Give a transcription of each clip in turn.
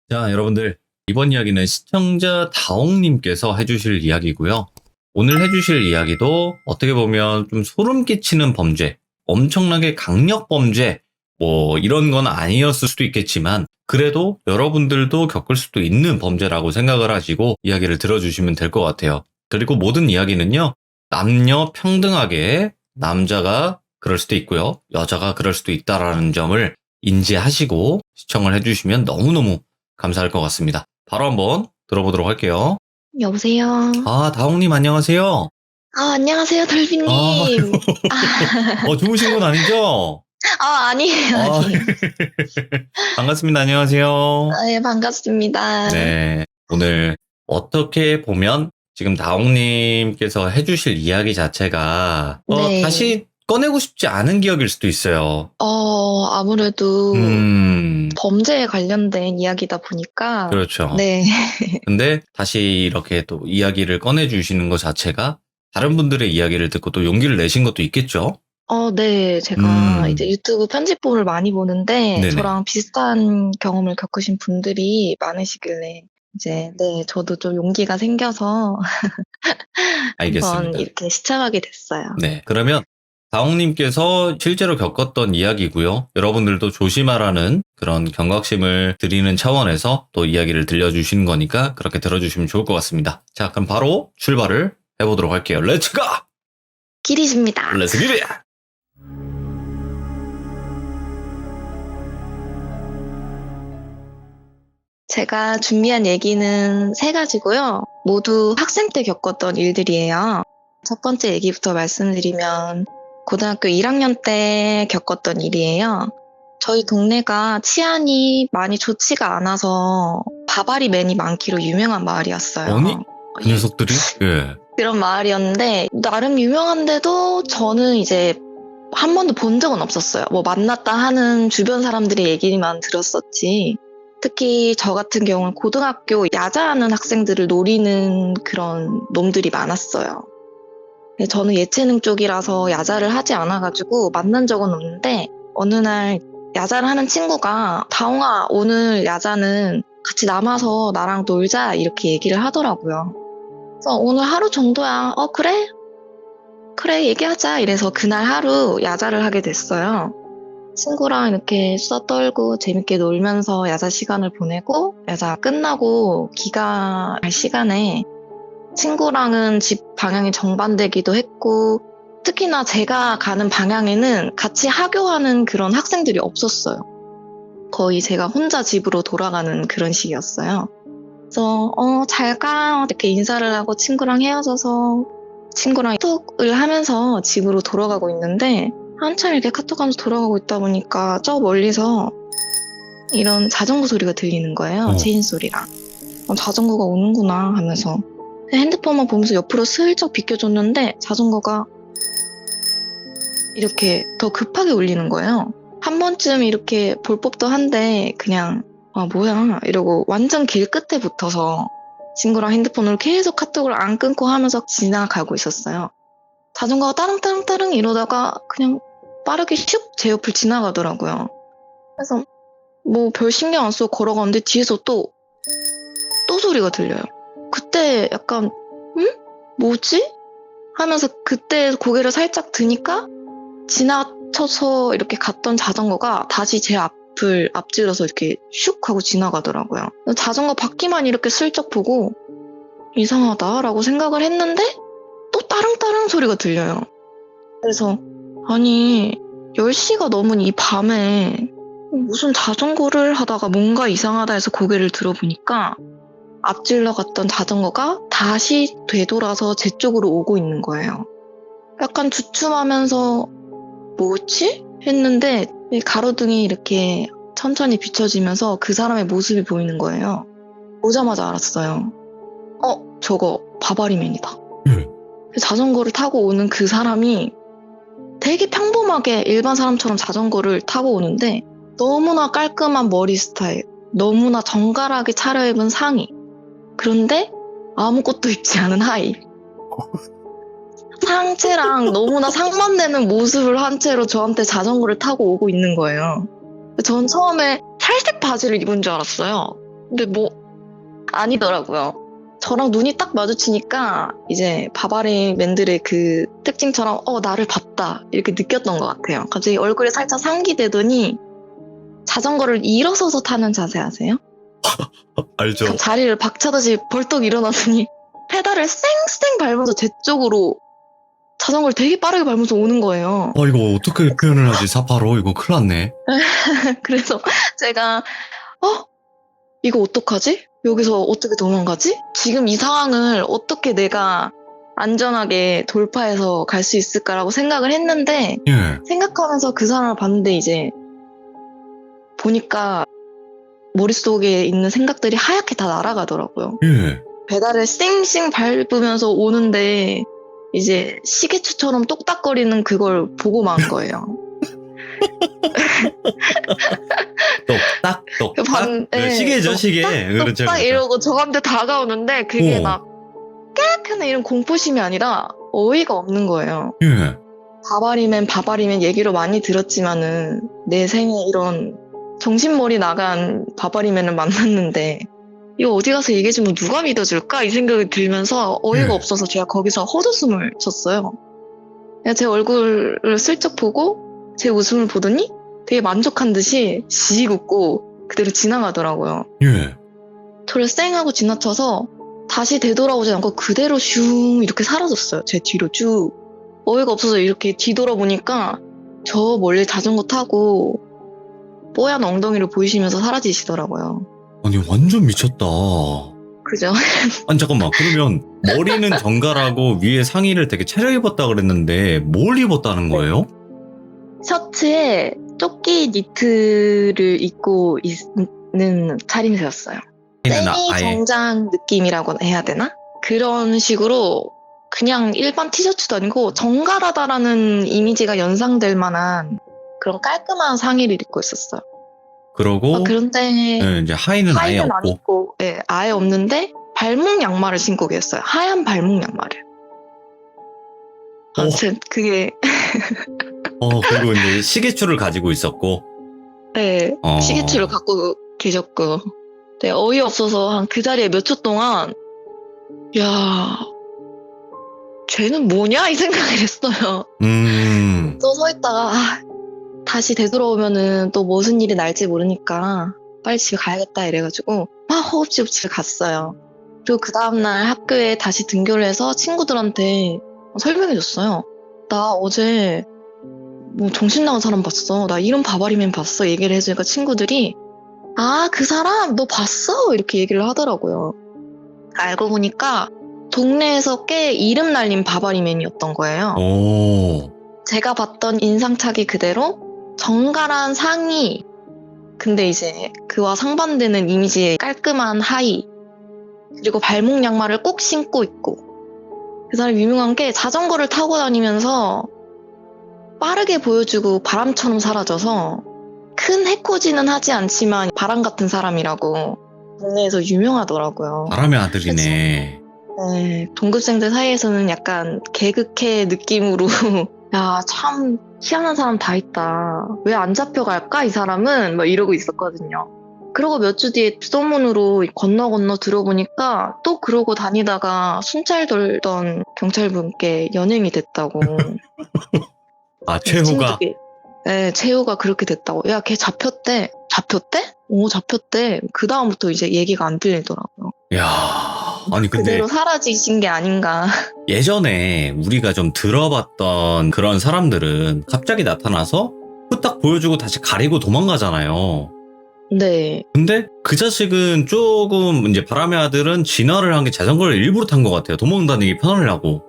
자, 여러분들. 이번 이야기는 시청자 다옥님께서 해주실 이야기고요. 오늘 해주실 이야기도 어떻게 보면 좀 소름 끼치는 범죄, 엄청나게 강력 범죄, 이런 건 아니었을 수도 있겠지만, 그래도 여러분들도 겪을 수도 있는 범죄라고 생각을 하시고 이야기를 들어주시면 될 것 같아요. 그리고 모든 이야기는요, 남녀 평등하게 남자가 그럴 수도 있고요, 여자가 그럴 수도 있다라는 점을 인지하시고 시청을 해주시면 너무너무 감사할 것 같습니다. 바로 한번 들어보도록 할게요. 여보세요. 다홍님 안녕하세요. 안녕하세요, 덜비님. 주무신 건 아니죠? 아니에요, 아니에요. 반갑습니다. 안녕하세요. 예, 반갑습니다. 네. 오늘 어떻게 보면 지금 다홍님께서 해주실 이야기 자체가 네. 다시 꺼내고 싶지 않은 기억일 수도 있어요. 아무래도 범죄에 관련된 이야기다 보니까. 그렇죠. 네. 근데 다시 이렇게 또 이야기를 꺼내주시는 것 자체가 다른 분들의 이야기를 듣고 또 용기를 내신 것도 있겠죠? 네. 제가 이제 유튜브 편집본을 많이 보는데 네네. 저랑 비슷한 경험을 겪으신 분들이 많으시길래 이제 저도 좀 용기가 생겨서 알겠습니다. 한번 이렇게 시청하게 됐어요. 네. 그러면 다홍님께서 실제로 겪었던 이야기고요. 여러분들도 조심하라는 그런 경각심을 드리는 차원에서 또 이야기를 들려주신 거니까 그렇게 들어주시면 좋을 것 같습니다. 자, 그럼 바로 출발을 해보도록 할게요. 렛츠 고! 기리십니다. 렛츠 기리! 제가 준비한 얘기는 3가지고요. 모두 학생 때 겪었던 일들이에요. 첫 번째 얘기부터 말씀드리면 고등학교 1학년 때 겪었던 일이에요. 저희 동네가 치안이 많이 좋지가 않아서 바바리맨이 많기로 유명한 마을이었어요. 아니? 그 녀석들이? 예. 그런 마을이었는데 나름 유명한데도 저는 이제 한 번도 본 적은 없었어요. 만났다 하는 주변 사람들의 얘기만 들었었지. 특히 저 같은 경우는 고등학교 야자하는 학생들을 노리는 그런 놈들이 많았어요. 저는 예체능 쪽이라서 야자를 하지 않아가지고 만난 적은 없는데 어느 날 야자를 하는 친구가 다홍아 오늘 야자는 같이 남아서 나랑 놀자 이렇게 얘기를 하더라고요. 그래서 오늘 하루 정도야. 그래? 그래 얘기하자 이래서 그날 하루 야자를 하게 됐어요. 친구랑 이렇게 수다 떨고 재밌게 놀면서 야자 시간을 보내고 야자 끝나고 귀가 갈 시간에 친구랑은 집 방향이 정반대기도 했고 특히나 제가 가는 방향에는 같이 하교하는 그런 학생들이 없었어요. 거의 제가 혼자 집으로 돌아가는 그런 시기였어요. 그래서 잘 가 이렇게 인사를 하고 친구랑 헤어져서 친구랑 톡을 하면서 집으로 돌아가고 있는데 한참 이렇게 카톡하면서 돌아가고 있다 보니까 저 멀리서 이런 자전거 소리가 들리는 거예요. 체인 소리랑. 자전거가 오는구나 하면서 핸드폰만 보면서 옆으로 슬쩍 비켜줬는데 자전거가 이렇게 더 급하게 울리는 거예요. 한 번쯤 이렇게 볼 법도 한데 그냥 뭐야 이러고 완전 길 끝에 붙어서 친구랑 핸드폰으로 계속 카톡을 안 끊고 하면서 지나가고 있었어요. 자전거가 따릉따릉따릉 이러다가 그냥 빠르게 슉 제 옆을 지나가더라고요. 그래서 별 신경 안 쓰고 걸어가는데 뒤에서 또 소리가 들려요. 그때 약간 뭐지? 하면서 그때 고개를 살짝 드니까 지나쳐서 이렇게 갔던 자전거가 다시 제 앞을 앞질러서 이렇게 슉 하고 지나가더라고요. 자전거 바퀴만 이렇게 슬쩍 보고 이상하다라고 생각을 했는데 또 따릉따릉 소리가 들려요. 그래서 아니 10시가 넘은 이 밤에 무슨 자전거를 하다가 뭔가 이상하다 해서 고개를 들어보니까 앞질러 갔던 자전거가 다시 되돌아서 제 쪽으로 오고 있는 거예요. 약간 주춤하면서 뭐지? 했는데 가로등이 이렇게 천천히 비춰지면서 그 사람의 모습이 보이는 거예요. 보자마자 알았어요. 저거 바바리맨이다. 자전거를 타고 오는 그 사람이 되게 평범하게 일반 사람처럼 자전거를 타고 오는데 너무나 깔끔한 머리 스타일, 너무나 정갈하게 차려입은 상의, 그런데 아무것도 입지 않은 하의. 상체랑 너무나 상반되는 모습을 한 채로 저한테 자전거를 타고 오고 있는 거예요. 전 처음에 살색 바지를 입은 줄 알았어요. 근데 뭐 아니더라고요. 저랑 눈이 딱 마주치니까 이제 바바리맨들의 그 특징처럼 나를 봤다 이렇게 느꼈던 것 같아요. 갑자기 얼굴에 살짝 상기되더니 자전거를 일어서서 타는 자세 아세요? 알죠. 그 자리를 박차듯이 벌떡 일어나더니 페달을 쌩쌩 밟으면서 제 쪽으로 자전거를 되게 빠르게 밟으면서 오는 거예요. 이거 어떻게 표현을 하지? 사파로 이거 큰일 났네. 그래서 제가 이거 어떡하지? 여기서 어떻게 도망가지? 지금 이 상황을 어떻게 내가 안전하게 돌파해서 갈 수 있을까라고 생각을 했는데 예. 생각하면서 그 사람을 봤는데 이제 보니까 머릿속에 있는 생각들이 하얗게 다 날아가더라고요. 예. 페달을 쌩쌩 밟으면서 오는데 이제 시계추처럼 똑딱거리는 그걸 보고 만 거예요. 똑딱 똑딱. 예, 시계죠 시계. 그렇죠. 똑딱 이러고 저한테 다가오는데 그게 어. 막 깨끗한 이런 공포심이 아니라 어이가 없는 거예요. 예. 바바리맨 얘기로 많이 들었지만은 내 생에 이런 정신머리 나간 바바리맨을 만났는데 이거 어디 가서 얘기해주면 누가 믿어줄까? 이 생각이 들면서 어이가 네. 없어서 제가 거기서 헛웃음을 쳤어요. 그냥 제 얼굴을 슬쩍 보고 제 웃음을 보더니 되게 만족한 듯이 씩 웃고 그대로 지나가더라고요. 예. 저를 쌩하고 지나쳐서 다시 되돌아오지 않고 그대로 슝 이렇게 사라졌어요. 제 뒤로 쭉. 어이가 없어서 이렇게 뒤돌아보니까 저 멀리 자전거 타고 뽀얀 엉덩이를 보이시면서 사라지시더라고요. 아니 완전 미쳤다. 그죠? 아니 잠깐만 그러면 머리는 정갈하고 위에 상의를 되게 차려입었다 그랬는데 뭘 입었다는 거예요? 셔츠에 조끼 니트를 입고 있는 차림새였어요. 세미 아예 정장 느낌이라고 해야 되나? 그런 식으로 그냥 일반 티셔츠도 아니고 정갈하다라는 이미지가 연상될 만한 그런 깔끔한 상의를 입고 있었어요. 그러고 그런데 예, 이제 하의는 아예 하의는 안 없고 입고 아예 없는데 발목 양말을 신고 계셨어요. 하얀 발목 양말을. 아무튼 그게 그리고 이제 시계추를 가지고 있었고 시계추를 갖고 계셨고 어이없어서 한 그 자리에 몇 초 동안 야 쟤는 뭐냐? 이 생각을 했어요. 또 서 있다가 다시 되돌아오면은 또 무슨 일이 날지 모르니까 빨리 집에 가야겠다 이래가지고 막 허겁지겁 갔어요. 그리고 그 다음날 학교에 다시 등교를 해서 친구들한테 설명해줬어요. 나 어제 뭐 정신 나간 사람 봤어. 나 이런 바바리맨 봤어. 얘기를 해주니까 친구들이 그 사람 너 봤어? 이렇게 얘기를 하더라고요. 알고 보니까 동네에서 꽤 이름 날린 바바리맨이었던 거예요. 제가 봤던 인상착의 그대로 정갈한 상의, 근데 이제 그와 상반되는 이미지의 깔끔한 하의, 그리고 발목 양말을 꼭 신고 있고, 그 사람이 유명한 게 자전거를 타고 다니면서 빠르게 보여주고 바람처럼 사라져서 큰 해코지는 하지 않지만 바람 같은 사람이라고 동네에서 유명하더라고요. 바람의 아들이네. 네, 동급생들 사이에서는 약간 개그캐 느낌으로 야, 참 희한한 사람 다 있다. 왜 안 잡혀갈까? 이 사람은 막 이러고 있었거든요. 그러고 몇 주 뒤에 소문으로 건너 들어보니까 또 그러고 다니다가 순찰 돌던 경찰분께 연행이 됐다고. 최후가? 네, 최후가 그렇게 됐다고. 야, 걔 잡혔대. 잡혔대? 잡혔대. 그 다음부터 이제 얘기가 안 들리더라고요. 야, 아니 근데 그대로 사라지신 게 아닌가. 예전에 우리가 좀 들어봤던 그런 사람들은 갑자기 나타나서 후딱 보여주고 다시 가리고 도망가잖아요. 네. 근데 그 자식은 조금 이제 바람의 아들은 진화를 한 게 자전거를 일부러 탄 것 같아요. 도망다니기 편하려고.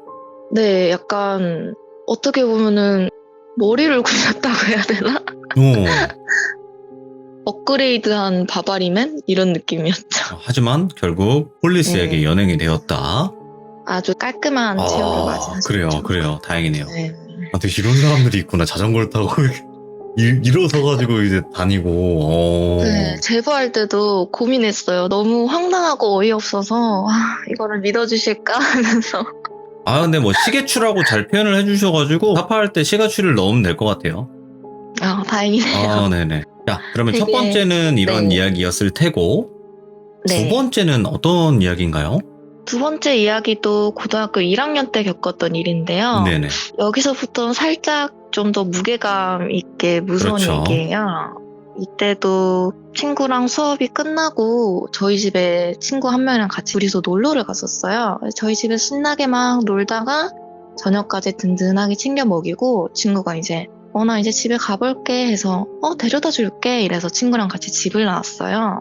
네, 약간 어떻게 보면은 머리를 굴렸다고 해야 되나? 업그레이드한 바바리맨? 이런 느낌이었죠. 하지만 결국 폴리스에게 연행이 되었다. 아주 깔끔한 최후를 맞이하셨죠. 그래요. 다행이네요. 네. 되게 이런 사람들이 있구나. 자전거를 타고 일어서가지고 이제 다니고. 네, 제보할 때도 고민했어요. 너무 황당하고 어이없어서 이거를 믿어주실까 하면서. 근데 뭐 시계추라고 잘 표현을 해주셔가지고 사파할 때 시가추를 넣으면 될 것 같아요. 다행이네요. 네네. 자, 그러면 첫 되게, 번째는 이런 네. 이야기였을 테고, 두 번째는 어떤 이야기인가요? 두 번째 이야기도 고등학교 1학년 때 겪었던 일인데요. 네네. 여기서부터 살짝 좀 더 무게감 있게 무서운 그렇죠. 얘기예요. 이때도 친구랑 수업이 끝나고 저희 집에 친구 한 명이랑 같이 둘이서 놀러를 갔었어요. 저희 집에 신나게 막 놀다가 저녁까지 든든하게 챙겨 먹이고 친구가 이제 나 이제 집에 가볼게 해서 데려다 줄게 이래서 친구랑 같이 집을 나왔어요.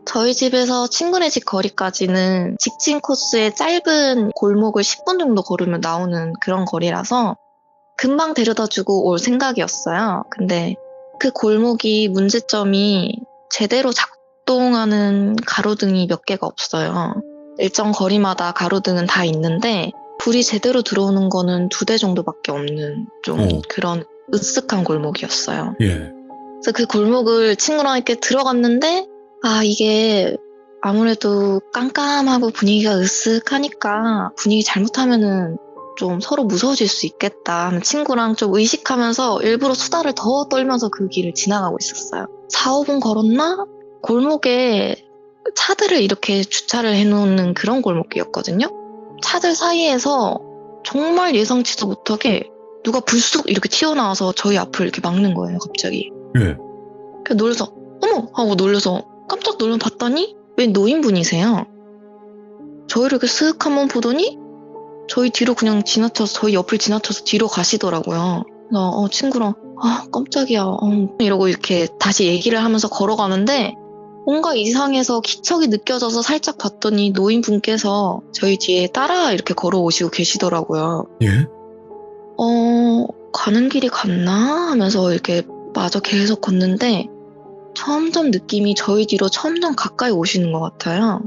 저희 집에서 친구네 집 거리까지는 직진 코스의 짧은 골목을 10분 정도 걸으면 나오는 그런 거리라서 금방 데려다주고 올 생각이었어요. 근데 그 골목이 문제점이 제대로 작동하는 가로등이 몇 개가 없어요. 일정 거리마다 가로등은 다 있는데 불이 제대로 들어오는 거는 2대 정도밖에 없는 좀 그런 으쓱한 골목이었어요. 예. 그래서 그 골목을 친구랑 이렇게 들어갔는데 이게 아무래도 깜깜하고 분위기가 으쓱하니까 분위기 잘못하면은 좀 서로 무서워질 수 있겠다 하는 친구랑 좀 의식하면서 일부러 수다를 더 떨면서 그 길을 지나가고 있었어요. 4, 5분 걸었나? 골목에 차들을 이렇게 주차를 해놓는 그런 골목이었거든요. 차들 사이에서 정말 예상치도 못하게 누가 불쑥 이렇게 튀어나와서 저희 앞을 이렇게 막는 거예요, 갑자기. 예. 그래서 놀라서 어머! 하고 놀라서 깜짝 놀라 봤더니 웬 노인분이세요. 저희를 이렇게 쓱 한번 보더니 저희 뒤로 그냥 저희 옆을 지나쳐서 뒤로 가시더라고요. 그래서 친구랑 깜짝이야 이러고 이렇게 다시 얘기를 하면서 걸어가는데 뭔가 이상해서 기척이 느껴져서 살짝 봤더니 노인분께서 저희 뒤에 따라 이렇게 걸어오시고 계시더라고요. 예? 가는 길이 같나? 하면서 이렇게 마저 계속 걷는데 점점 느낌이 저희 뒤로 점점 가까이 오시는 것 같아요.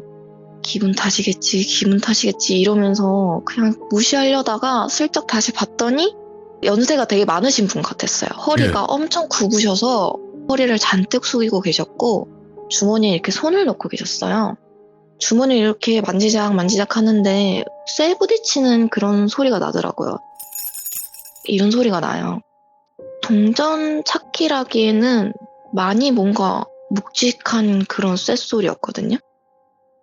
기분 탓이겠지 이러면서 그냥 무시하려다가 슬쩍 다시 봤더니 연세가 되게 많으신 분 같았어요. 허리가 엄청 굽으셔서 허리를 잔뜩 숙이고 계셨고 주머니에 이렇게 손을 넣고 계셨어요. 주머니를 이렇게 만지작 하는데 쇠 부딪히는 그런 소리가 나더라고요. 이런 소리가 나요. 동전 찾기라기에는 많이 뭔가 묵직한 그런 쇳소리였거든요.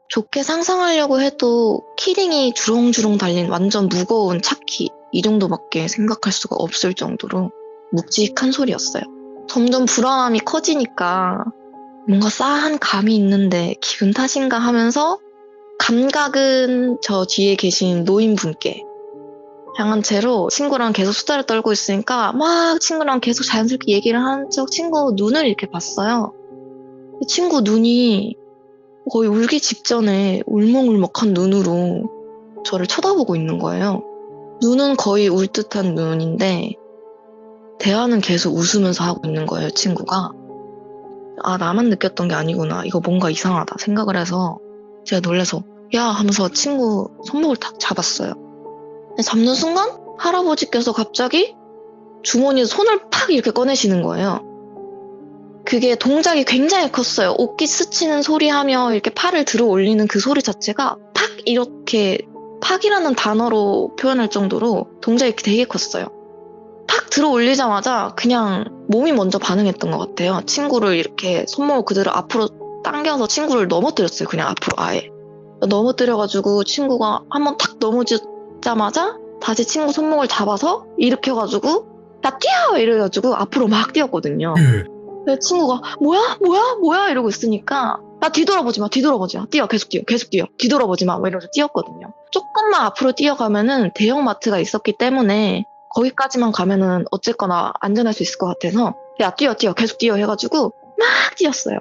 좋게 상상하려고 해도 키링이 주렁주렁 달린 완전 무거운 차키 이 정도밖에 생각할 수가 없을 정도로 묵직한 소리였어요. 점점 불안함이 커지니까 뭔가 싸한 감이 있는데 기분 탓인가 하면서 감각은 저 뒤에 계신 노인분께 향한 채로 친구랑 계속 수다를 떨고 있으니까 막 친구랑 계속 자연스럽게 얘기를 하는 척 친구 눈을 이렇게 봤어요. 친구 눈이 거의 울기 직전에 울먹울먹한 눈으로 저를 쳐다보고 있는 거예요. 눈은 거의 울 듯한 눈인데 대화는 계속 웃으면서 하고 있는 거예요, 친구가. 나만 느꼈던 게 아니구나. 이거 뭔가 이상하다 생각을 해서 제가 놀라서 야 하면서 친구 손목을 탁 잡았어요. 잡는 순간 할아버지께서 갑자기 주머니에서 손을 팍 이렇게 꺼내시는 거예요. 그게 동작이 굉장히 컸어요. 옷깃 스치는 소리하며 이렇게 팔을 들어 올리는 그 소리 자체가 팍 이렇게 팍이라는 단어로 표현할 정도로 동작이 되게 컸어요. 팍 들어 올리자마자 그냥 몸이 먼저 반응했던 것 같아요. 친구를 이렇게 손목을 그대로 앞으로 당겨서 친구를 넘어뜨렸어요. 그냥 앞으로 아예. 넘어뜨려가지고 친구가 한번 탁 넘어지자마자 다시 친구 손목을 잡아서 일으켜가지고 야 뛰어! 이래가지고 앞으로 막 뛰었거든요. 그래서 친구가 뭐야 이러고 있으니까 야 뒤돌아보지 마 뛰어 계속 뛰어 뒤돌아보지 마 이러면서 뛰었거든요. 조금만 앞으로 뛰어가면은 대형마트가 있었기 때문에 거기까지만 가면은 어쨌거나 안전할 수 있을 것 같아서 야 뛰어 계속 뛰어 해가지고 막 뛰었어요.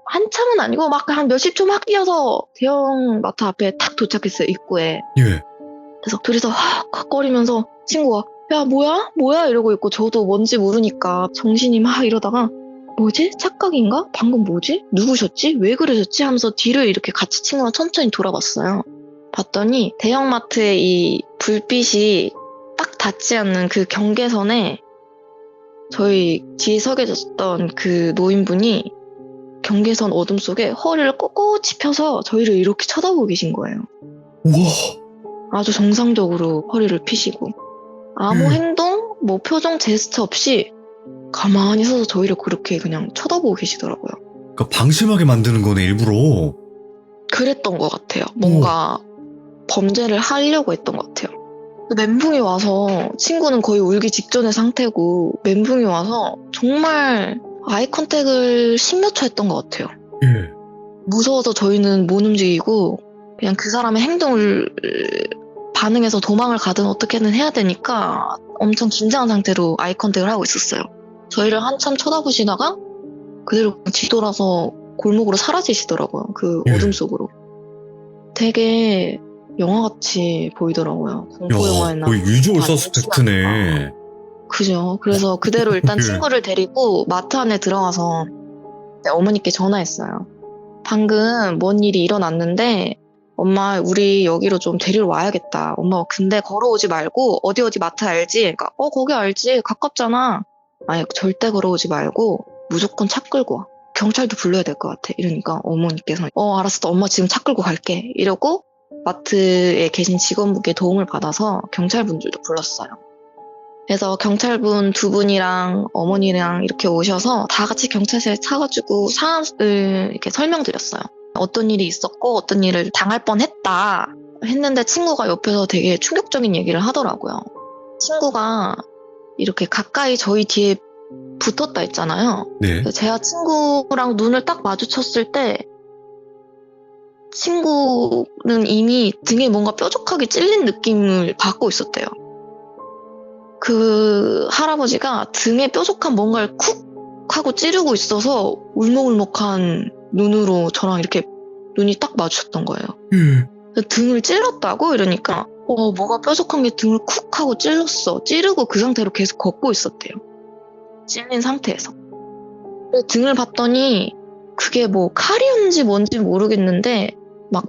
한참은 아니고 막 한 몇십 초 막 뛰어서 대형마트 앞에 탁 도착했어요, 입구에. 그래서 둘이서 헉헉거리면서 친구가 야 뭐야 이러고 있고 저도 뭔지 모르니까 정신이 막 이러다가 뭐지? 착각인가? 방금 뭐지? 누구셨지? 왜 그러셨지? 하면서 뒤를 이렇게 같이 친구랑 천천히 돌아봤어요. 봤더니 대형마트의 이 불빛이 딱 닿지 않는 그 경계선에 저희 뒤에 서 계셨던 그 노인분이 경계선 어둠 속에 허리를 꼿꼿이 펴서 저희를 이렇게 쳐다보고 계신 거예요. 우와. 아주 정상적으로 허리를 피시고 아무 행동, 뭐 표정, 제스처 없이 가만히 서서 저희를 그렇게 그냥 쳐다보고 계시더라고요. 그러니까 방심하게 만드는 거네, 일부러. 그랬던 것 같아요. 뭔가 범죄를 하려고 했던 것 같아요. 멘붕이 와서 친구는 거의 울기 직전의 상태고 멘붕이 와서 정말 아이 컨택을 십몇 초 했던 것 같아요. 예. 무서워서 저희는 못 움직이고 그냥 그 사람의 행동을 반응해서 도망을 가든 어떻게든 해야 되니까 엄청 긴장한 상태로 아이 컨택을 하고 있었어요. 저희를 한참 쳐다보시다가 그대로 뒤돌아서 골목으로 사라지시더라고요. 그 예. 어둠 속으로. 되게 영화같이 보이더라고요. 공포 영화에나. 거의 유주얼 많이 서스펙트네. 그죠. 그래서 그대로 일단 예. 친구를 데리고 마트 안에 들어가서 어머니께 전화했어요. 방금 뭔 일이 일어났는데 엄마 우리 여기로 좀 데리러 와야겠다. 엄마 근데 걸어오지 말고 어디 마트 알지? 그러니까 거기 알지. 가깝잖아. 아니 절대 걸어오지 말고 무조건 차 끌고 와. 경찰도 불러야 될 것 같아. 이러니까 어머니께서 알았어. 엄마 지금 차 끌고 갈게. 이러고 마트에 계신 직원분께 도움을 받아서 경찰분들도 불렀어요. 그래서 경찰분 두 분이랑 어머니랑 이렇게 오셔서 다 같이 경찰서에 타가지고 상황을 이렇게 설명드렸어요. 어떤 일이 있었고 어떤 일을 당할 뻔했다 했는데 친구가 옆에서 되게 충격적인 얘기를 하더라고요. 친구가 이렇게 가까이 저희 뒤에 붙었다 했잖아요. 네. 제가 친구랑 눈을 딱 마주쳤을 때 친구는 이미 등에 뭔가 뾰족하게 찔린 느낌을 받고 있었대요. 그 할아버지가 등에 뾰족한 뭔가를 쿡 하고 찌르고 있어서 울먹울먹한 눈으로 저랑 이렇게 눈이 딱 마주쳤던 거예요. 등을 찔렀다고? 이러니까 뭐가 뾰족한 게 등을 쿡 하고 찔렀어. 찌르고 그 상태로 계속 걷고 있었대요. 찔린 상태에서. 등을 봤더니 그게 뭐 칼이었는지 뭔지 모르겠는데 막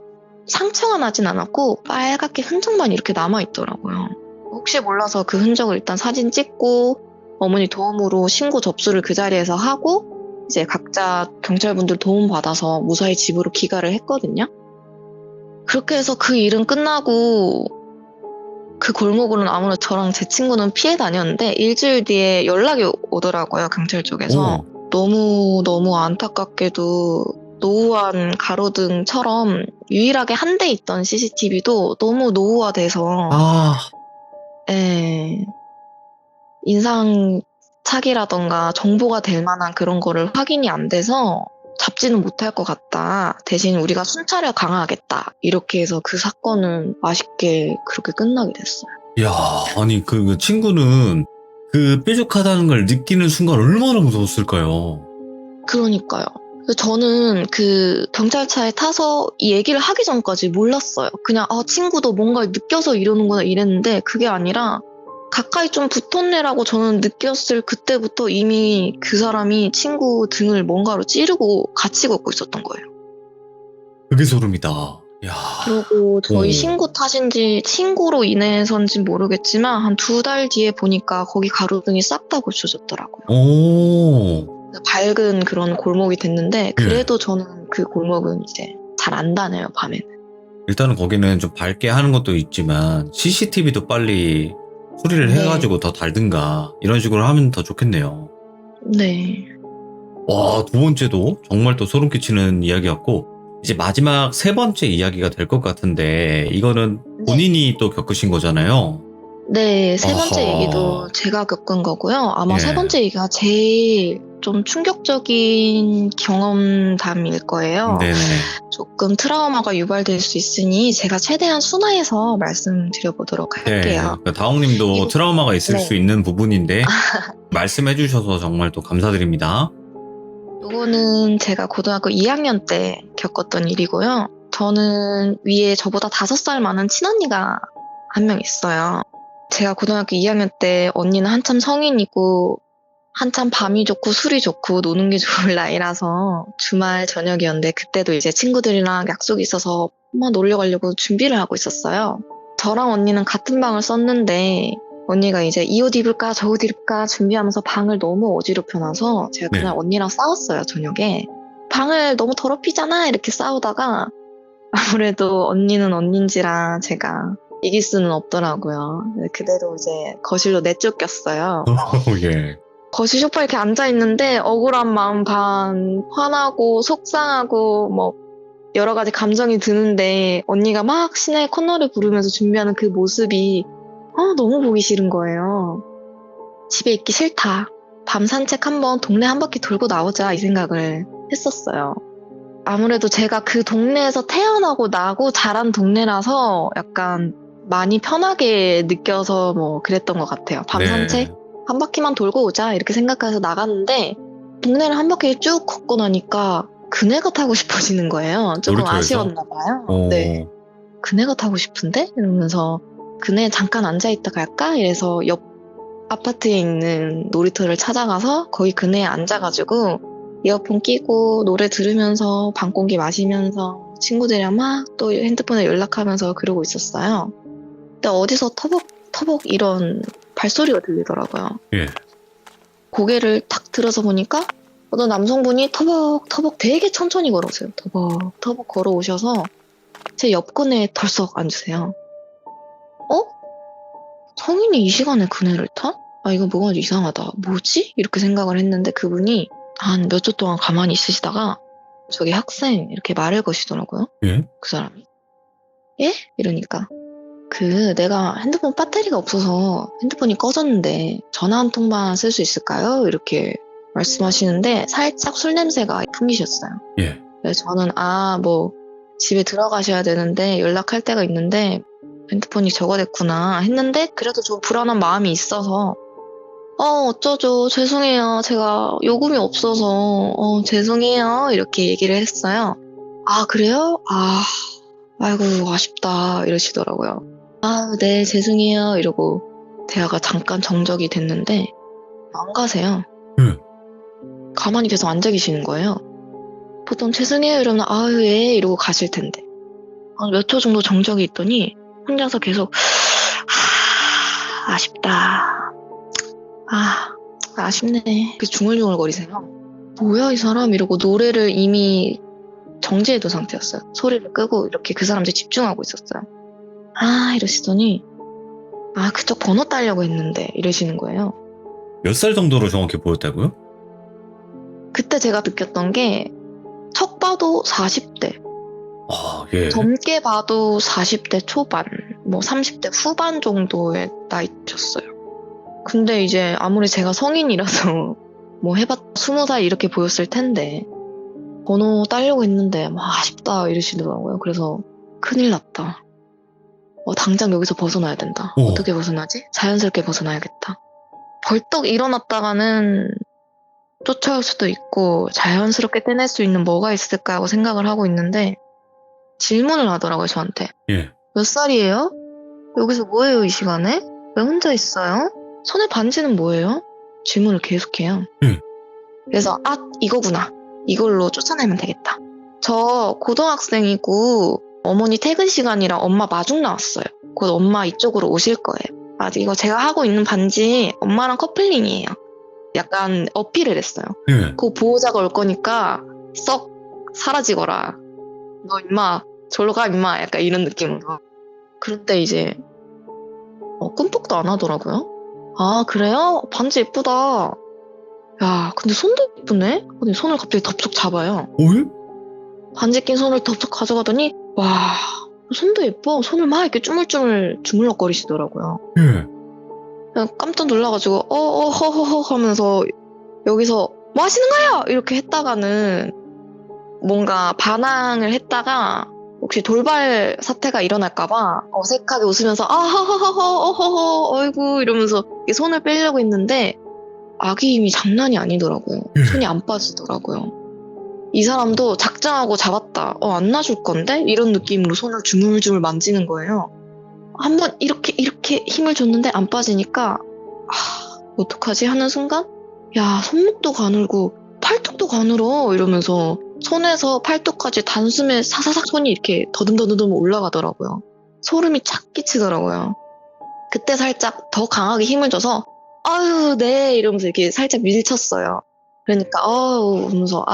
상처가 나진 않았고 빨갛게 흔적만 이렇게 남아있더라고요. 혹시 몰라서 그 흔적을 일단 사진 찍고 어머니 도움으로 신고 접수를 그 자리에서 하고 이제 각자 경찰분들 도움 받아서 무사히 집으로 귀가를 했거든요. 그렇게 해서 그 일은 끝나고 그 골목으로는 아무래도 저랑 제 친구는 피해 다녔는데 일주일 뒤에 연락이 오더라고요. 경찰 쪽에서. 너무 안타깝게도 노후한 가로등처럼 유일하게 한 대 있던 CCTV도 너무 노후화돼서 인상 착이라던가 정보가 될 만한 그런 거를 확인이 안 돼서 잡지는 못할 것 같다. 대신 우리가 순찰을 강화하겠다. 이렇게 해서 그 사건은 아쉽게 그렇게 끝나게 됐어요. 야, 아니 그 친구는 그 뾰족하다는 걸 느끼는 순간 얼마나 무서웠을까요? 그러니까요. 저는 그 경찰차에 타서 이 얘기를 하기 전까지 몰랐어요. 그냥 친구도 뭔가 느껴서 이러는구나 이랬는데 그게 아니라 가까이 좀 붙었네라고 저는 느꼈을 그때부터 이미 그 사람이 친구 등을 뭔가로 찌르고 같이 걷고 있었던 거예요. 그게 소름이다. 야. 그리고 저희 신고 탓인지 친구로 인해서인지 모르겠지만 한 2달 뒤에 보니까 거기 가로등이 싹 다 고쳐졌더라고요. 밝은 그런 골목이 됐는데 그래도 저는 그 골목은 이제 잘 안 다녀요, 밤에는. 일단은 거기는 좀 밝게 하는 것도 있지만 CCTV도 빨리 수리를 해가지고 더 달든가 이런 식으로 하면 더 좋겠네요. 네. 와, 두 번째도 정말 또 소름 끼치는 이야기였고 이제 마지막 세 번째 이야기가 될 것 같은데 이거는 본인이 또 겪으신 거잖아요. 네, 세 번째 얘기도 제가 겪은 거고요. 아마 세 번째 얘기가 제일 좀 충격적인 경험담일 거예요. 네네. 조금 트라우마가 유발될 수 있으니 제가 최대한 순화해서 말씀드려보도록 할게요. 네, 다홍님도 트라우마가 있을 수 있는 부분인데 말씀해 주셔서 정말 또 감사드립니다. 이거는 제가 고등학교 2학년 때 겪었던 일이고요. 저는 위에 저보다 5살 많은 친언니가 한 명 있어요. 제가 고등학교 2학년 때 언니는 한참 성인이고 한참 밤이 좋고 술이 좋고 노는 게 좋을 나이라서 주말 저녁이었는데 그때도 이제 친구들이랑 약속이 있어서 막 놀러 가려고 준비를 하고 있었어요. 저랑 언니는 같은 방을 썼는데 언니가 이제 이 옷 입을까 저 옷 입을까 준비하면서 방을 너무 어지럽혀놔서 제가 그날 언니랑 싸웠어요, 저녁에. 방을 너무 더럽히잖아 이렇게 싸우다가 아무래도 언니는 언니인지라 제가 이길 수는 없더라고요. 그대로 이제 거실로 내쫓겼어요. 거실 소파에 이렇게 앉아있는데 억울한 마음 반, 화나고 속상하고 뭐 여러 가지 감정이 드는데 언니가 막 신나게 콧노래 부르면서 준비하는 그 모습이 너무 보기 싫은 거예요. 집에 있기 싫다. 밤 산책 한번 동네 한 바퀴 돌고 나오자 이 생각을 했었어요. 아무래도 제가 그 동네에서 태어나고 나고 자란 동네라서 약간 많이 편하게 느껴서 뭐 그랬던 것 같아요. 밤 네. 산책 한 바퀴만 돌고 오자 이렇게 생각해서 나갔는데 동네를 한 바퀴 쭉 걷고 나니까 그네가 타고 싶어지는 거예요. 조금 놀이터에서? 아쉬웠나 봐요. 어. 네. 그네가 타고 싶은데? 이러면서 그네 잠깐 앉아있다 갈까? 이래서 옆 아파트에 있는 놀이터를 찾아가서 거기 그네에 앉아가지고 이어폰 끼고 노래 들으면서 밤공기 마시면서 친구들이랑 막 또 핸드폰에 연락하면서 그러고 있었어요. 근데 어디서 터벅터벅 이런 발소리가 들리더라고요. 예. 고개를 탁 들어서 보니까 어떤 남성분이 터벅터벅 되게 천천히 걸어오세요. 터벅터벅 걸어오셔서 제 옆근에 덜썩 앉으세요. 성인이 이 시간에 그네를 타? 이거 뭐가 이상하다. 뭐지? 이렇게 생각을 했는데 그분이 한 몇 주 동안 가만히 있으시다가 저기 학생 이렇게 말을 거시더라고요. 예? 그 사람이. 예? 이러니까 내가 핸드폰 배터리가 없어서 핸드폰이 꺼졌는데 전화 한 통만 쓸 수 있을까요? 이렇게 말씀하시는데 살짝 술 냄새가 풍기셨어요. 예. 그래서 저는 뭐 집에 들어가셔야 되는데 연락할 때가 있는데 핸드폰이 저거 됐구나 했는데 그래도 좀 불안한 마음이 있어서 어쩌죠. 죄송해요. 제가 요금이 없어서 죄송해요. 이렇게 얘기를 했어요. 아, 그래요? 아이고 아쉽다 이러시더라고요. 네, 죄송해요. 이러고 대화가 잠깐 정적이 됐는데 안 가세요. 가만히 계속 앉아 계시는 거예요. 보통 죄송해요 이러면 예 이러고 가실 텐데 몇 초 정도 정적이 있더니 혼자서 계속 아쉽다. 아쉽네. 그 중얼중얼거리세요. 뭐야 이 사람 이러고 노래를 이미 정지해둔 상태였어요. 소리를 끄고 이렇게 그 사람한테 집중하고 있었어요. 이러시더니 그쪽 번호 따려고 했는데 이러시는 거예요. 몇 살 정도로 정확히 보였다고요? 그때 제가 느꼈던 게 척 봐도 40대 예. 젊게 봐도 40대 초반, 뭐 30대 후반 정도의 나이셨어요. 근데 이제 아무리 제가 성인이라서 뭐 해봤자 20살 이렇게 보였을 텐데 번호 따려고 했는데 아쉽다 이러시더라고요. 그래서 큰일 났다. 당장 여기서 벗어나야 된다. 어떻게 벗어나지? 자연스럽게 벗어나야겠다. 벌떡 일어났다가는 쫓아올 수도 있고 자연스럽게 떼낼 수 있는 뭐가 있을까 하고 생각을 하고 있는데 질문을 하더라고요, 저한테. 예. 몇 살이에요? 여기서 뭐해요, 이 시간에? 왜 혼자 있어요? 손에 반지는 뭐예요? 질문을 계속해요. 그래서 이거구나. 이걸로 쫓아내면 되겠다. 저 고등학생이고 어머니 퇴근 시간이라 엄마 마중 나왔어요. 곧 엄마 이쪽으로 오실 거예요. 이거 제가 하고 있는 반지 엄마랑 커플링이에요. 약간 어필을 했어요. 예. 그 보호자가 올 거니까 썩 사라지거라. 너 임마 절로 가 임마 약간 이런 느낌으로. 그런데 이제 꿈뻑도 안 하더라고요. 그래요? 반지 예쁘다. 야 근데 손도 예쁘네? 근데 손을 갑자기 덥석 잡아요. 예? 반지 낀 손을 덥석 가져가더니 와 손도 예뻐. 손을 막 이렇게 주물주물 주물럭거리시더라고요. 예. 그냥 깜짝 놀라가지고 허허허 하면서 여기서 뭐 하시는 거예요? 이렇게 했다가는 뭔가 반항을 했다가 혹시 돌발 사태가 일어날까봐 어색하게 웃으면서 허허허허 어이구 이러면서 손을 빼려고 했는데 아기 힘이 장난이 아니더라고요. 손이 안 빠지더라고요. 이 사람도 작정하고 잡았다. 안 놔줄 건데? 이런 느낌으로 손을 주물주물 만지는 거예요. 한번 이렇게 힘을 줬는데 안 빠지니까 어떡하지 하는 순간 야 손목도 가늘고 팔뚝도 가늘어 이러면서 손에서 팔뚝까지 단숨에 사사삭 손이 이렇게 더듬더듬 올라가더라고요. 소름이 착 끼치더라고요. 그때 살짝 더 강하게 힘을 줘서 네 이러면서 이렇게 살짝 밀쳤어요. 그러니까 이러면서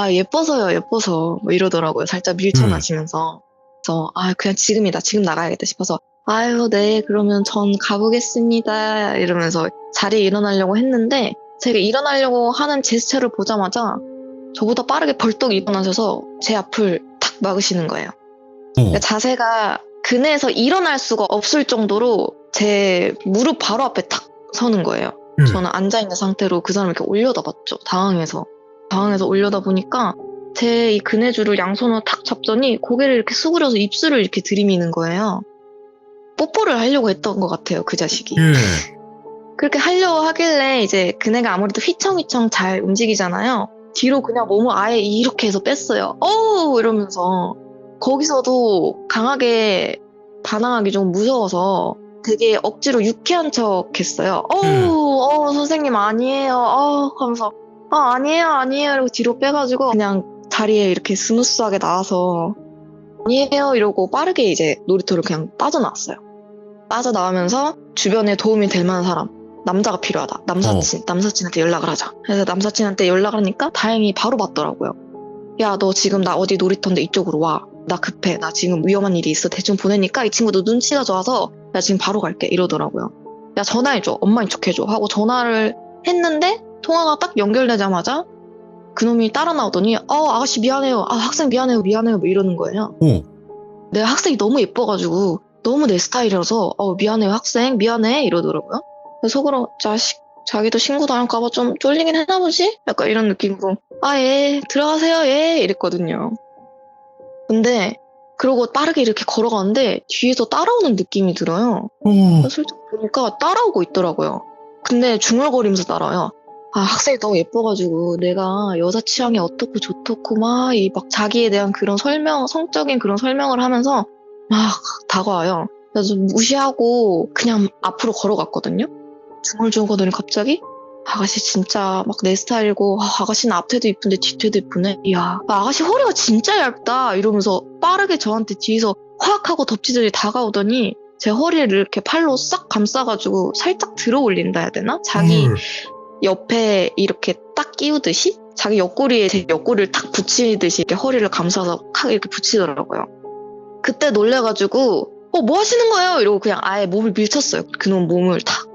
예뻐서 뭐 이러더라고요. 살짝 밀쳐마시면서. 그래서 그냥 지금이다. 지금 나가야겠다 싶어서 네 그러면 전 가보겠습니다 이러면서 자리에 일어나려고 했는데 제가 일어나려고 하는 제스처를 보자마자 저보다 빠르게 벌떡 일어나셔서 제 앞을 탁 막으시는 거예요. 어. 그러니까 자세가 그네에서 일어날 수가 없을 정도로 제 무릎 바로 앞에 탁 서는 거예요. 저는 앉아있는 상태로 그 사람을 이렇게 올려다봤죠. 당황해서 올려다 보니까 제 이 그네줄을 양손으로 탁 잡더니 고개를 이렇게 수그려서 입술을 이렇게 들이미는 거예요. 뽀뽀를 하려고 했던 것 같아요, 그 자식이. 예. 그렇게 하려고 하길래 이제 그네가 아무래도 휘청휘청 잘 움직이잖아요. 뒤로 그냥 몸을 아예 이렇게 해서 뺐어요. 어우! 이러면서. 거기서도 강하게 반항하기 좀 무서워서 되게 억지로 유쾌한 척 했어요. 선생님 아니에요. 하면서, 아니에요. 이러고 뒤로 빼가지고 그냥 자리에 이렇게 스무스하게 나와서 아니에요. 이러고 빠르게 이제 놀이터를 그냥 빠져나왔어요. 빠져나오면서 주변에 도움이 될 만한 사람, 남자가 필요하다. 남사친한테 연락을 하자. 그래서 남사친한테 연락을 하니까 다행히 바로 받더라고요. 야, 너 지금 나 어디 놀이터인데 이쪽으로 와. 나 급해. 나 지금 위험한 일이 있어. 대충 보내니까 이 친구도 눈치가 좋아서 나 지금 바로 갈게. 이러더라고요. 야, 전화해줘. 엄마인 척해줘. 하고 전화를 했는데 통화가 딱 연결되자마자 그놈이 따라 나오더니 아가씨 미안해요. 학생 미안해요. 뭐 이러는 거예요. 내가 학생이 너무 예뻐가지고 너무 내 스타일이라서 미안해요. 학생 미안해. 이러더라고요. 그래서 속으로 자식 자기도 신고 당할까봐 좀 쫄리긴 했나 보지? 약간 이런 느낌으로 예 들어가세요 예 이랬거든요. 근데 그러고 빠르게 이렇게 걸어가는데 뒤에서 따라오는 느낌이 들어요. 솔직히 보니까 따라오고 있더라고요. 근데 중얼거리면서 따라와요. 학생이 너무 예뻐가지고 내가 여자 취향이 어떻고 좋고 막 자기에 대한 그런 성적인 그런 설명을 하면서 막 다가와요. 그래서 무시하고 그냥 앞으로 걸어갔거든요. 중얼중얼거리더니 갑자기 아가씨 진짜 막 내 스타일이고 아가씨는 앞태도 이쁜데 뒤태도 이쁘네. 이야 아가씨 허리가 진짜 얇다 이러면서 빠르게 저한테 뒤에서 확 하고 덮치더니 다가오더니 제 허리를 이렇게 팔로 싹 감싸가지고 살짝 들어 올린다 해야 되나? 자기 옆에 이렇게 딱 끼우듯이 자기 옆구리에 제 옆구리를 탁 붙이듯이 이렇게 허리를 감싸서 탁 이렇게 붙이더라고요. 그때 놀래가지고 뭐 하시는 거예요? 이러고 그냥 아예 몸을 밀쳤어요. 그놈 몸을 탁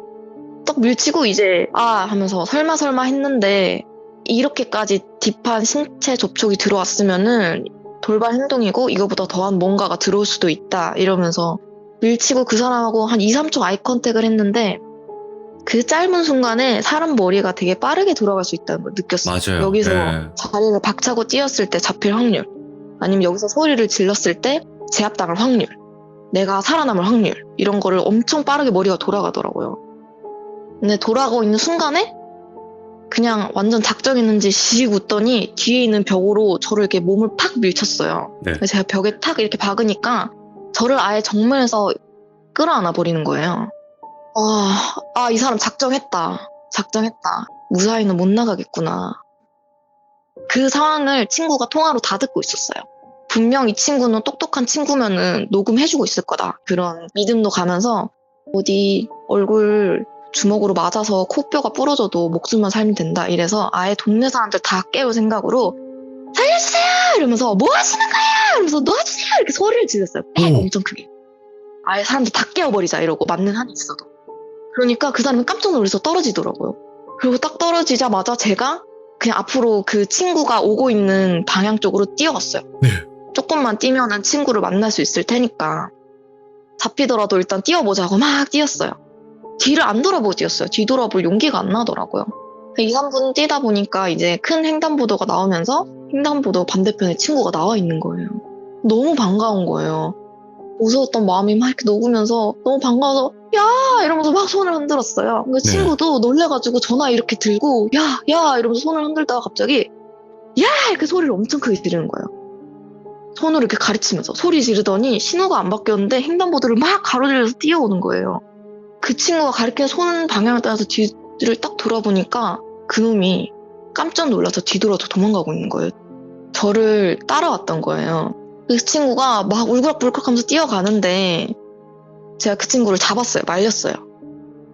밀치고 이제 하면서 설마 했는데 이렇게까지 딥한 신체 접촉이 들어왔으면은 돌발 행동이고 이거보다 더한 뭔가가 들어올 수도 있다 이러면서 밀치고 그 사람하고 한 2-3초 아이 컨택을 했는데 그 짧은 순간에 사람 머리가 되게 빠르게 돌아갈 수 있다는 걸 느꼈어요. 맞아요. 여기서 네. 자리를 박차고 뛰었을 때 잡힐 확률 아니면 여기서 소리를 질렀을 때 제압당할 확률 내가 살아남을 확률 이런 거를 엄청 빠르게 머리가 돌아가더라고요. 근데 돌아가고 있는 순간에 그냥 완전 작정했는지 씩 웃더니 뒤에 있는 벽으로 저를 이렇게 몸을 팍 밀쳤어요. 네. 그래서 제가 벽에 탁 이렇게 박으니까 저를 아예 정면에서 끌어안아 버리는 거예요. 이 사람 작정했다. 무사히는 못 나가겠구나. 그 상황을 친구가 통화로 다 듣고 있었어요. 분명 이 친구는 똑똑한 친구면은 녹음해주고 있을 거다. 그런 믿음도 가면서 어디 얼굴 주먹으로 맞아서 코뼈가 부러져도 목숨만 살면 된다. 이래서 아예 동네 사람들 다 깨울 생각으로 살려주세요! 이러면서 뭐 하시는 거예요! 이러면서 놔주세요! 이렇게 소리를 질렀어요. 엄청 크게. 아예 사람들 다 깨워버리자 이러고 맞는 한이 있어도. 그러니까 그 사람은 깜짝 놀라서 떨어지더라고요. 그리고 딱 떨어지자마자 제가 그냥 앞으로 그 친구가 오고 있는 방향 쪽으로 뛰어갔어요. 네. 조금만 뛰면은 친구를 만날 수 있을 테니까 잡히더라도 일단 뛰어보자고 막 뛰었어요. 뒤를 안 돌아보고 뛰었어요. 뒤돌아볼 용기가 안 나더라고요. 2-3분 뛰다 보니까 이제 큰 횡단보도가 나오면서 횡단보도 반대편에 친구가 나와 있는 거예요. 너무 반가운 거예요. 무서웠던 마음이 막 이렇게 녹으면서 너무 반가워서 야! 이러면서 막 손을 흔들었어요. 그 친구도 놀래가지고 전화 이렇게 들고 야! 이러면서 손을 흔들다가 갑자기 야! 이렇게 소리를 엄청 크게 지르는 거예요. 손으로 이렇게 가르치면서 소리 지르더니 신호가 안 바뀌었는데 횡단보도를 막 가로질러서 뛰어오는 거예요. 그 친구가 가리키는 손 방향을 따라서 뒤를 딱 돌아보니까 그놈이 깜짝 놀라서 뒤돌아서 도망가고 있는 거예요. 저를 따라왔던 거예요. 그 친구가 막 울그락불그락 하면서 뛰어가는데 제가 그 친구를 잡았어요. 말렸어요.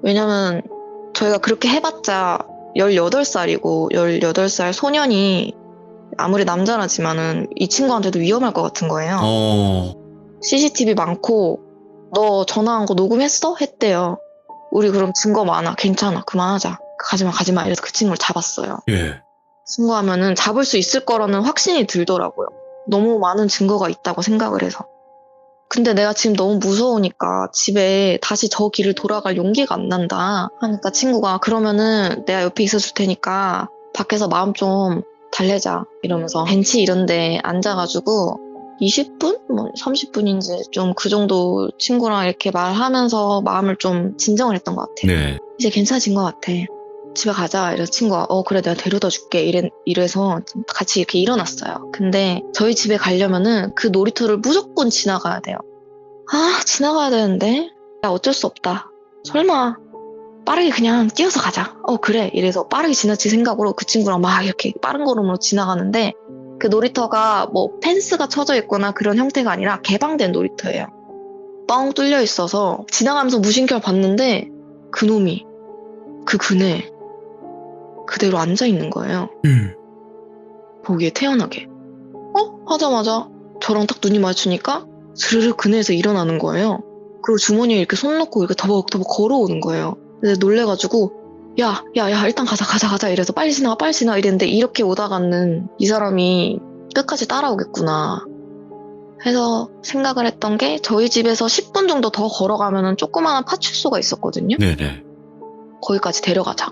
왜냐면 저희가 그렇게 해봤자 18살이고 18살 소년이 아무리 남자라지만은 이 친구한테도 위험할 것 같은 거예요. CCTV 많고 너 전화한 거 녹음했어? 했대요. 우리 그럼 증거 많아. 괜찮아. 그만하자. 가지마. 이래서 그 친구를 잡았어요. 예. 신고하면은 잡을 수 있을 거라는 확신이 들더라고요. 너무 많은 증거가 있다고 생각을 해서. 근데 내가 지금 너무 무서우니까 집에 다시 저 길을 돌아갈 용기가 안 난다 하니까 친구가 그러면은 내가 옆에 있어줄 테니까 밖에서 마음 좀 달래자 이러면서 벤치 이런 데 앉아가지고 20분? 뭐 30분인지 좀 그 정도 친구랑 이렇게 말하면서 마음을 좀 진정을 했던 것 같아요. 네. 이제 괜찮아진 것 같아. 집에 가자. 이래서 친구가 그래 내가 데려다 줄게. 이래서 같이 이렇게 일어났어요. 근데 저희 집에 가려면은 그 놀이터를 무조건 지나가야 돼요. 지나가야 되는데 야 어쩔 수 없다. 설마 빠르게 그냥 뛰어서 가자. 그래. 이래서 빠르게 지나칠 생각으로 그 친구랑 막 이렇게 빠른 걸음으로 지나가는데 그 놀이터가 뭐 펜스가 쳐져 있거나 그런 형태가 아니라 개방된 놀이터예요. 뻥 뚫려 있어서 지나가면서 무심결 봤는데 그놈이 그 그네 그대로 앉아 있는 거예요. 보기에 태연하게. 하자마자 저랑 딱 눈이 마주치니까 스르르 그네에서 일어나는 거예요. 그리고 주머니에 이렇게 손 넣고 이렇게 더벅더벅 걸어오는 거예요. 근데 놀래가지고 야 일단 가자 이래서 빨리 지나가 이랬는데 이렇게 오다가는 이 사람이 끝까지 따라오겠구나 해서 생각을 했던 게 저희 집에서 10분 정도 더 걸어가면은 조그마한 파출소가 있었거든요. 네네. 거기까지 데려가자.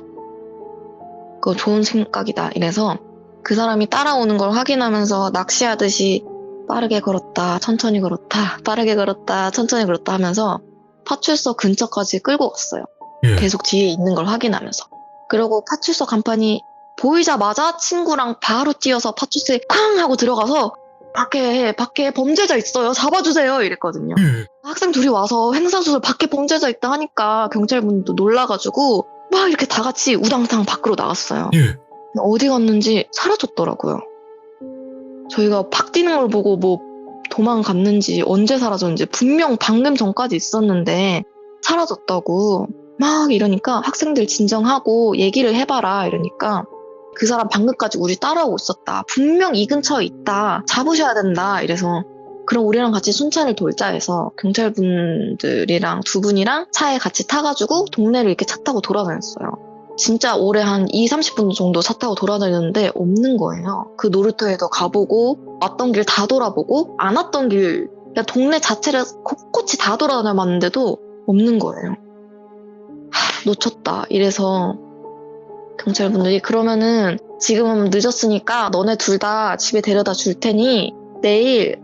그거 좋은 생각이다. 이래서 그 사람이 따라오는 걸 확인하면서 낚시하듯이 빠르게 걸었다, 천천히 걸었다, 빠르게 걸었다, 천천히 걸었다 하면서 파출소 근처까지 끌고 갔어요. 예. 계속 뒤에 있는 걸 확인하면서. 그리고 파출소 간판이 보이자마자 친구랑 바로 뛰어서 파출소에 쾅 하고 들어가서 밖에 범죄자 있어요. 잡아주세요. 이랬거든요. 학생 둘이 와서 행사소설 밖에 범죄자 있다 하니까 경찰분도 놀라가지고 막 이렇게 다 같이 우당탕 밖으로 나갔어요. 예. 어디 갔는지 사라졌더라고요. 저희가 팍 뛰는 걸 보고 뭐 도망갔는지 언제 사라졌는지 분명 방금 전까지 있었는데 사라졌다고 막 이러니까 학생들 진정하고 얘기를 해봐라 이러니까 그 사람 방금까지 우리 따라오고 있었다. 분명 이 근처에 있다. 잡으셔야 된다. 이래서 그럼 우리랑 같이 순찰을 돌자 해서 경찰분들이랑 두 분이랑 차에 같이 타가지고 동네를 이렇게 차 타고 돌아다녔어요. 진짜 오래 한 20-30분 정도 차 타고 돌아다녔는데 없는 거예요. 그 놀이터에도 가보고 왔던 길 다 돌아보고 안 왔던 길 그냥 동네 자체를 곳곳이 다 돌아다녀봤는데도 없는 거예요. 놓쳤다. 이래서 경찰분들이 그러면은 지금은 늦었으니까 너네 둘 다 집에 데려다 줄 테니 내일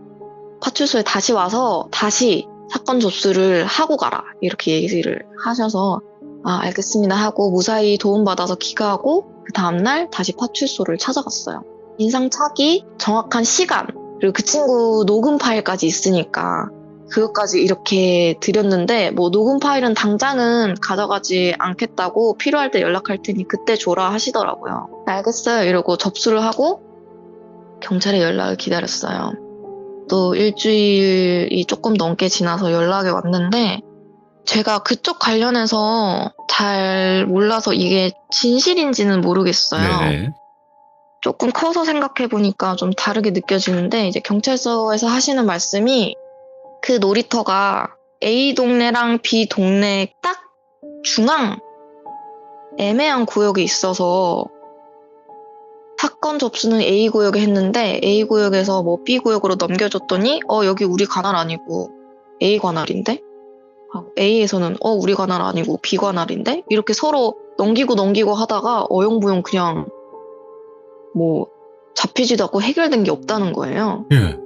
파출소에 다시 와서 다시 사건 접수를 하고 가라. 이렇게 얘기를 하셔서 알겠습니다 하고 무사히 도움받아서 귀가하고 그 다음날 다시 파출소를 찾아갔어요. 인상착의, 정확한 시간, 그리고 그 친구 녹음 파일까지 있으니까 그것까지 이렇게 드렸는데 뭐 녹음 파일은 당장은 가져가지 않겠다고 필요할 때 연락할 테니 그때 줘라 하시더라고요. 알겠어요 이러고 접수를 하고 경찰의 연락을 기다렸어요. 또 일주일이 조금 넘게 지나서 연락이 왔는데 제가 그쪽 관련해서 잘 몰라서 이게 진실인지는 모르겠어요. 네네. 조금 커서 생각해보니까 좀 다르게 느껴지는데 이제 경찰서에서 하시는 말씀이 그 놀이터가 A 동네랑 B 동네 딱 중앙 애매한 구역에 있어서 사건 접수는 A 구역에 했는데 A 구역에서 뭐 B 구역으로 넘겨줬더니 여기 우리 관할 아니고 A 관할인데 A에서는 우리 관할 아니고 B 관할인데 이렇게 서로 넘기고 하다가 어영부영 그냥 뭐 잡히지도 않고 해결된 게 없다는 거예요. 예.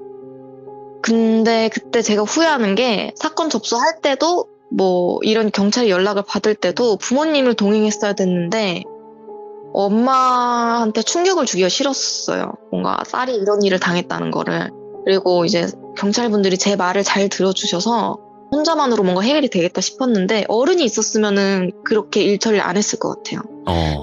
근데 그때 제가 후회하는 게 사건 접수할 때도 뭐 이런 경찰에 연락을 받을 때도 부모님을 동행했어야 됐는데 엄마한테 충격을 주기가 싫었어요. 뭔가 딸이 이런 일을 당했다는 거를. 그리고 이제 경찰분들이 제 말을 잘 들어주셔서 혼자만으로 뭔가 해결이 되겠다 싶었는데 어른이 있었으면은 그렇게 일 처리를 안 했을 것 같아요.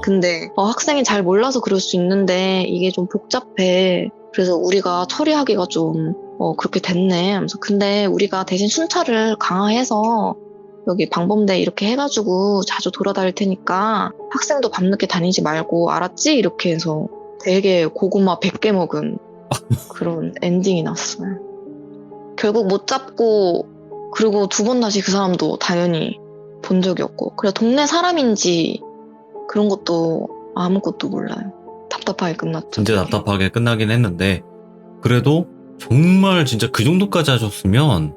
근데 학생이 잘 몰라서 그럴 수 있는데 이게 좀 복잡해. 그래서 우리가 처리하기가 좀 그렇게 됐네 하면서 근데 우리가 대신 순찰을 강화해서 여기 방범대 이렇게 해가지고 자주 돌아다닐 테니까 학생도 밤늦게 다니지 말고 알았지? 이렇게 해서 되게 고구마 100개 먹은 그런 엔딩이 났어요. 결국 못 잡고 그리고 두 번 다시 그 사람도 당연히 본 적이 없고 그래 동네 사람인지 그런 것도 아무것도 몰라요. 답답하게 끝났죠. 진짜 답답하게 끝나긴 했는데 그래도 정말 진짜 그 정도까지 하셨으면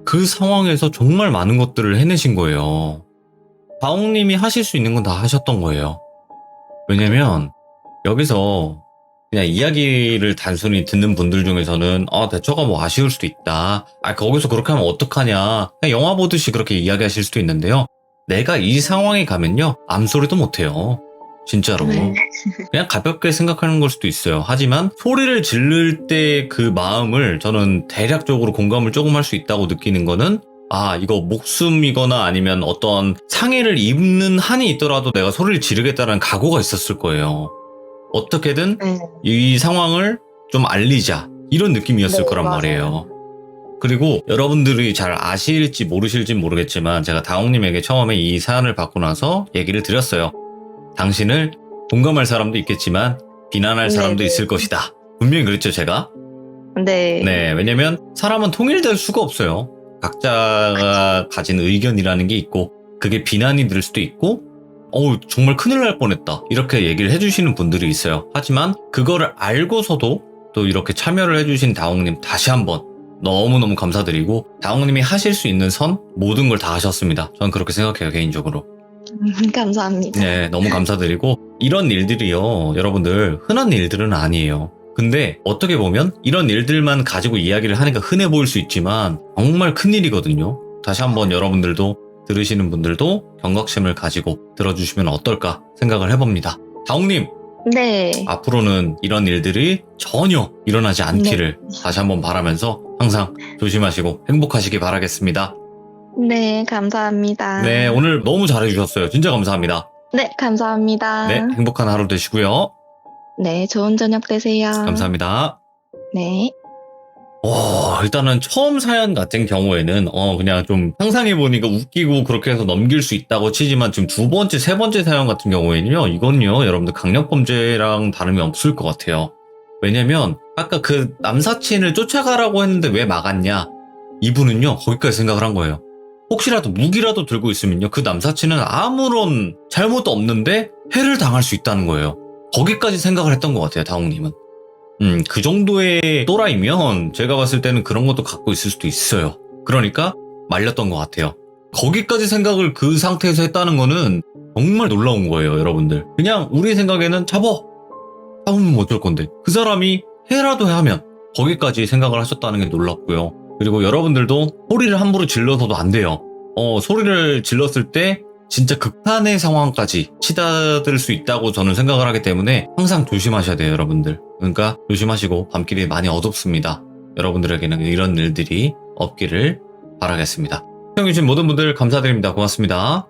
그 상황에서 정말 많은 것들을 해내신 거예요. 다홍님이 하실 수 있는 건 다 하셨던 거예요. 왜냐면 여기서 그냥 이야기를 단순히 듣는 분들 중에서는 대처가 뭐 아쉬울 수도 있다. 거기서 그렇게 하면 어떡하냐. 그냥 영화 보듯이 그렇게 이야기하실 수도 있는데요. 내가 이 상황에 가면요. 암소리도 못해요. 진짜로. 네. 그냥 가볍게 생각하는 걸 수도 있어요. 하지만 소리를 지를 때 그 마음을 저는 대략적으로 공감을 조금 할 수 있다고 느끼는 거는 이거 목숨이거나 아니면 어떤 상해를 입는 한이 있더라도 내가 소리를 지르겠다는 각오가 있었을 거예요. 어떻게든 네. 이 상황을 좀 알리자 이런 느낌이었을 네, 거란 맞아요. 말이에요. 그리고 여러분들이 잘 아실지 모르실지 모르겠지만 제가 다홍님에게 처음에 이 사연을 받고 나서 얘기를 드렸어요. 당신을 공감할 사람도 있겠지만 비난할 사람도 네. 있을 것이다. 분명히 그랬죠, 제가? 네. 네, 왜냐면 사람은 통일될 수가 없어요. 각자가 가진 의견이라는 게 있고 그게 비난이 될 수도 있고 정말 큰일 날 뻔했다. 이렇게 얘기를 해주시는 분들이 있어요. 하지만 그거를 알고서도 또 이렇게 참여를 해주신 다홍님 다시 한번 너무너무 감사드리고 다홍님이 하실 수 있는 선 모든 걸 다 하셨습니다. 저는 그렇게 생각해요, 개인적으로. 감사합니다. 네, 너무 감사드리고 이런 일들이요, 여러분들 흔한 일들은 아니에요. 근데 어떻게 보면 이런 일들만 가지고 이야기를 하니까 흔해 보일 수 있지만 정말 큰일이거든요. 다시 한번 여러분들도 들으시는 분들도 경각심을 가지고 들어주시면 어떨까 생각을 해봅니다. 다홍님, 네. 앞으로는 이런 일들이 전혀 일어나지 않기를 다시 한번 바라면서 항상 조심하시고 행복하시기 바라겠습니다. 네, 감사합니다. 네, 오늘 너무 잘해주셨어요. 진짜 감사합니다. 네, 감사합니다. 네, 행복한 하루 되시고요. 네, 좋은 저녁 되세요. 감사합니다. 네. 일단은 처음 사연 같은 경우에는 그냥 좀 상상해보니까 웃기고 그렇게 해서 넘길 수 있다고 치지만 지금 두 번째, 세 번째 사연 같은 경우에는요, 이건요, 여러분들 강력범죄랑 다름이 없을 것 같아요. 왜냐면 아까 그 남사친을 쫓아가라고 했는데 왜 막았냐, 이분은요 거기까지 생각을 한 거예요. 혹시라도 무기라도 들고 있으면요, 그 남사친은 아무런 잘못도 없는데 해를 당할 수 있다는 거예요. 거기까지 생각을 했던 것 같아요, 다홍님은. 그 정도의 또라이면 제가 봤을 때는 그런 것도 갖고 있을 수도 있어요. 그러니까 말렸던 것 같아요. 거기까지 생각을 그 상태에서 했다는 거는 정말 놀라운 거예요, 여러분들. 그냥 우리 생각에는 잡으면 어쩔 건데, 그 사람이 해라도 하면 거기까지 생각을 하셨다는 게 놀랍고요. 그리고 여러분들도 소리를 함부로 질러서도 안 돼요. 소리를 질렀을 때 진짜 극한의 상황까지 치닫을 수 있다고 저는 생각을 하기 때문에 항상 조심하셔야 돼요, 여러분들. 그러니까 조심하시고, 밤길이 많이 어둡습니다. 여러분들에게는 이런 일들이 없기를 바라겠습니다. 시청해주신 모든 분들 감사드립니다. 고맙습니다.